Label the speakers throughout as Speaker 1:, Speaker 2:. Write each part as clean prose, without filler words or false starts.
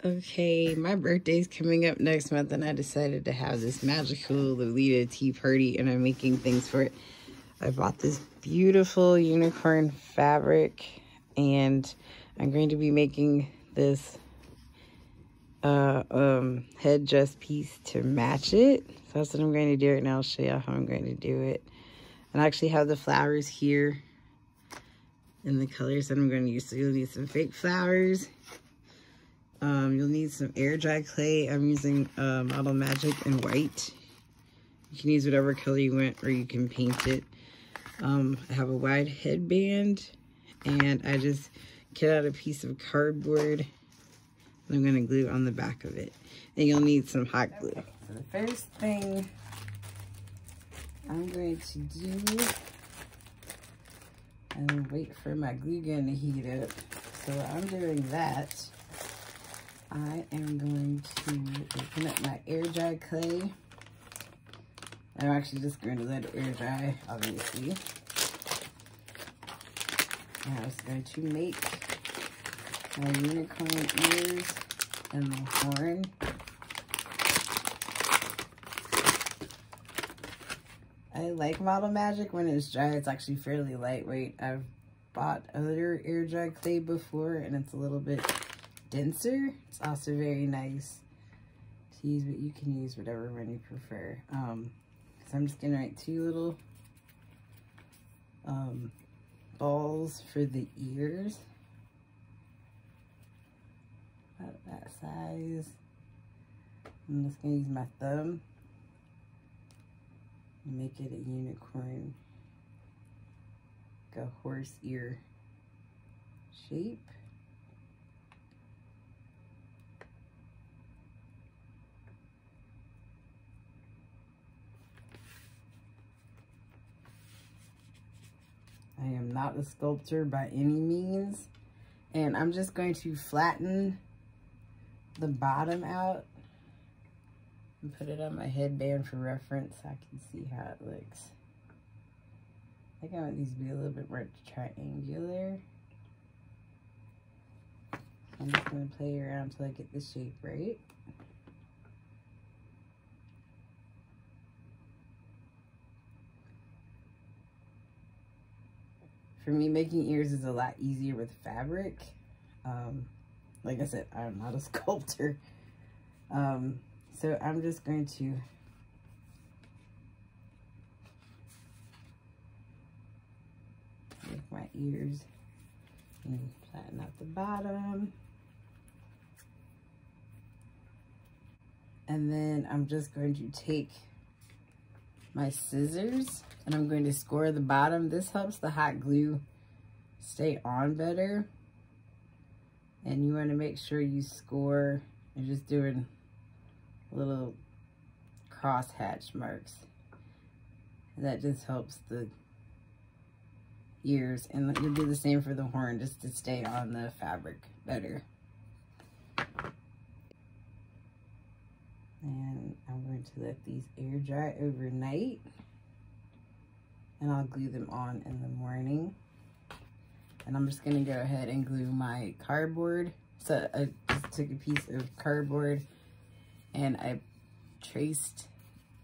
Speaker 1: Okay, my birthday's coming up next month, and I decided to have this magical Lolita tea party, and I'm making things for it. I bought this beautiful unicorn fabric, and I'm going to be making this head dress piece to match it. So that's what I'm going to do right now. I'll show you how I'm going to do it. And I actually have the flowers here in the colors that I'm going to use. So you'll need some fake flowers. You'll need some air dry clay. I'm using Model Magic in white. You can use whatever color you want, or you can paint it. I have a wide headband, and I just cut out a piece of cardboard. I'm going to glue on the back of it. And you'll need some hot glue. Okay, so the first thing I'm going to do, and wait for my glue gun to heat up. So while I'm doing that, I am going to open up my air dry clay. I'm actually just going to let it air dry, obviously. And I'm just going to make my unicorn ears and the horn. I like Model Magic when it's dry. It's actually fairly lightweight. I've bought other air dry clay before, and it's a little bit denser. It's also very nice to use, but you can use whatever one you prefer. So I'm just gonna make two little balls for the ears, about that size. I'm just gonna use my thumb and make it a unicorn, like a horse ear shape. I am not a sculptor by any means, and I'm just going to flatten the bottom out and put it on my headband for reference so I can see how it looks. I think I want these to be a little bit more triangular. I'm just going to play around until I get the shape right. For me, making ears is a lot easier with fabric. Like I said, I'm not a sculptor. So I'm just going to make my ears and flatten out the bottom. And then I'm just going to take my scissors and I'm going to score the bottom. This helps the hot glue stay on better. And you want to make sure you score, you're just doing little cross hatch marks. And that just helps the ears. And you'll do the same for the horn, just to stay on the fabric better. And I'm going to let these air dry overnight, and I'll glue them on in the morning. And I'm just going to go ahead and glue my cardboard. So I just took a piece of cardboard and I traced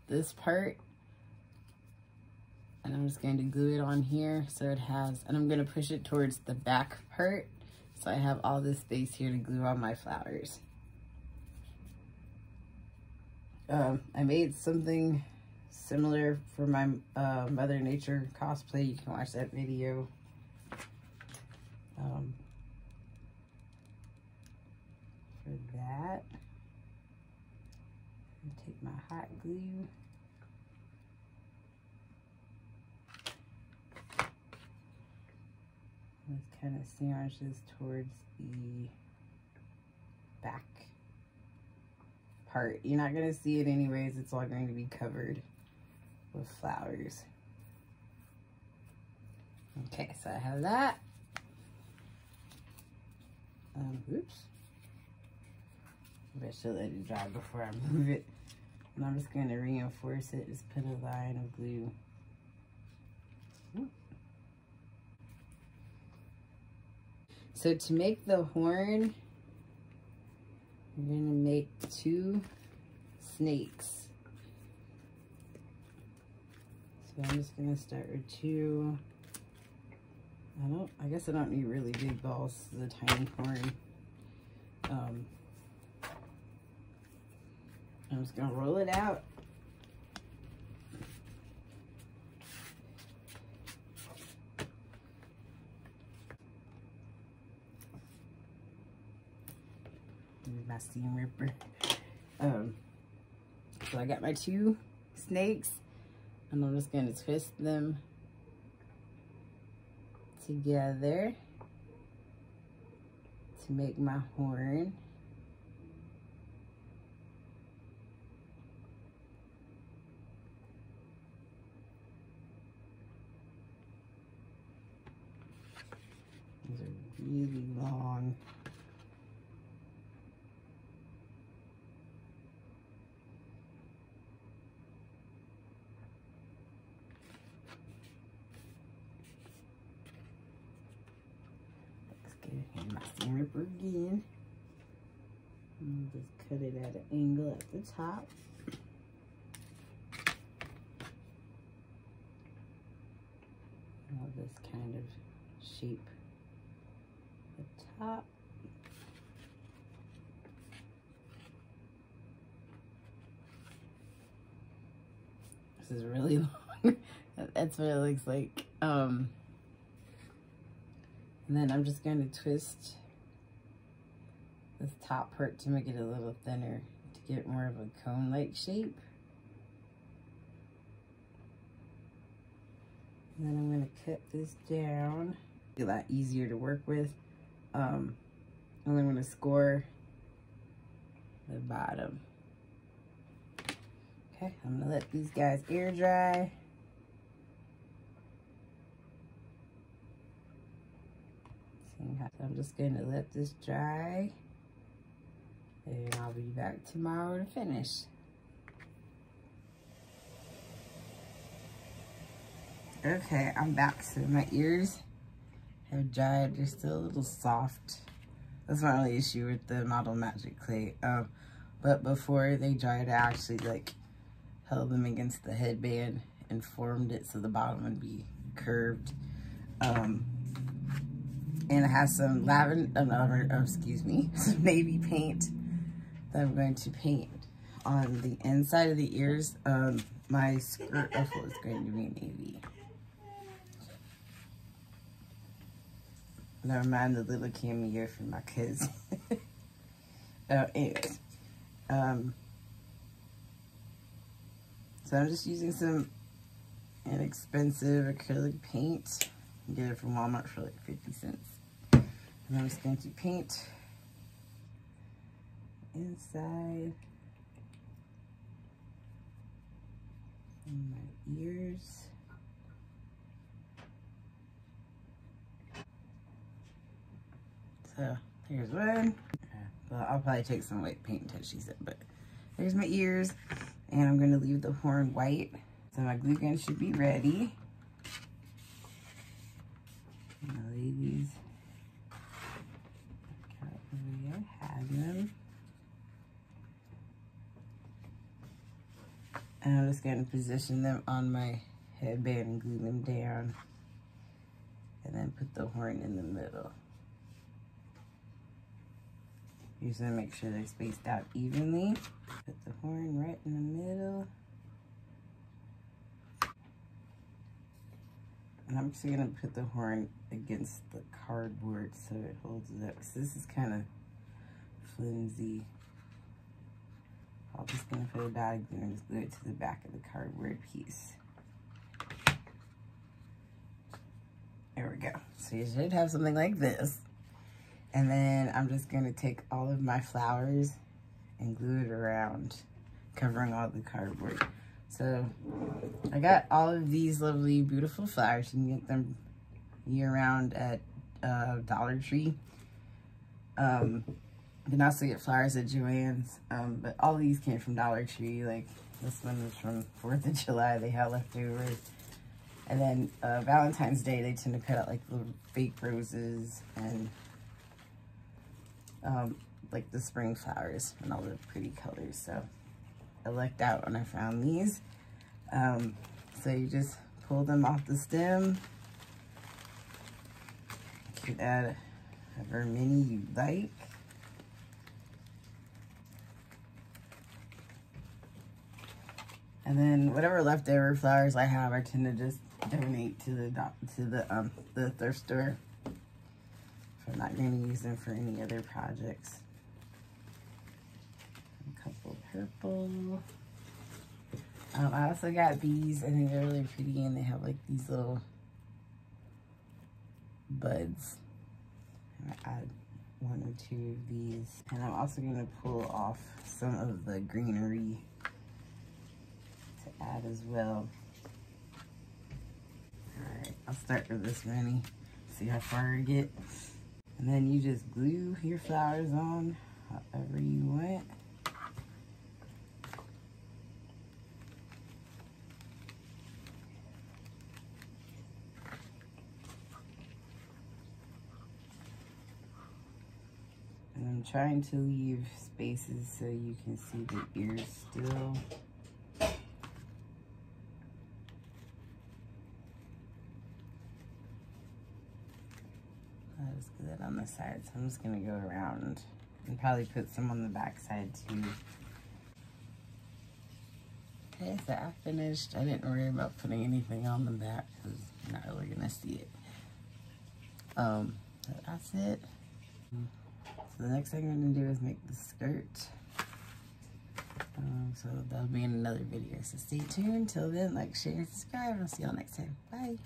Speaker 1: this part, and I'm just going to glue it on here so it has, and I'm going to push it towards the back part so I have all this space here to glue on my flowers. I made something similar for my Mother Nature cosplay. You can watch that video. For that, I'll take my hot glue. Let's kind of sandwich this towards the back part. You're not going to see it anyways. It's all going to be covered with flowers. Okay, so I have that. Oops. Maybe I should let it dry before I move it. And I'm just going to reinforce it. Just put a line of glue. So to make the horn, I'm going to make 2 snakes. So I'm just going to start with 2. I guess I don't need really big balls, the tiny horn. I'm just going to roll it out. My seam ripper. So I got my 2 snakes, and I'm just going to twist them together to make my horn. These are really long. And my seam ripper again. And I'll just cut it at an angle at the top. And I'll just kind of shape the top. This is really long. That's what it looks like. And then I'm just going to twist this top part to make it a little thinner to get more of a cone-like shape. And then I'm going to cut this down. Be a lot easier to work with. And then I'm going to score the bottom. Okay, I'm going to let these guys air dry. So I'm just going to let this dry, and I'll be back tomorrow to finish. Okay, I'm back. So my ears have dried. They're still a little soft. That's my only issue with the Model Magic clay. But before they dried, I actually held them against the headband and formed it so the bottom would be curved. And it has some some navy paint that I'm going to paint on the inside of the ears. My skirt ruffle is going to be navy. Never mind the little cameo from my cousin. Anyways. So I'm just using some inexpensive acrylic paint. You get it from Walmart for like 50 cents. And I'm just going to paint inside my ears. So here's one. Well, I'll probably take some white paint until she said, but there's my ears. And I'm going to leave the horn white. So my glue gun should be ready. And I'll leave these. I have them. And I'm just going to position them on my headband and glue them down. And then put the horn in the middle. Usually make sure they're spaced out evenly. Put the horn right in the middle. And I'm just gonna put the horn against the cardboard so it holds it up. So this is kind of flimsy. I'm just gonna put a dot of glue and just glue it to the back of the cardboard piece. There we go. So you should have something like this. And then I'm just gonna take all of my flowers and glue it around, covering all the cardboard. So I got all of these lovely, beautiful flowers. You can get them year-round at Dollar Tree. You can also get flowers at Joann's, but all these came from Dollar Tree. Like this one was from 4th of July. They had leftovers. And then Valentine's Day, they tend to cut out like little fake roses and like the spring flowers and all the pretty colors. So I lucked out when I found these. So you just pull them off the stem. You can add however many you like. And then whatever leftover flowers I have, I tend to just donate to the thrift store. I'm not going to use them for any other projects. A couple purple. I also got these. I think they're really pretty, and they have like these little buds. I'm going to add 1 or 2 of these. And I'm also going to pull off some of the greenery to add as well. Alright, I'll start with this many. See how far I get. And then you just glue your flowers on however you want. And I'm trying to leave spaces so you can see the ears still. That is good on the side, so I'm just gonna go around and probably put some on the back side too. Okay, so I finished. I didn't worry about putting anything on the back because you're not really gonna see it. That's it. So the next thing I'm gonna do is make the skirt. So that'll be in another video. So stay tuned. Till then, like, share, and subscribe. I'll see y'all next time. Bye.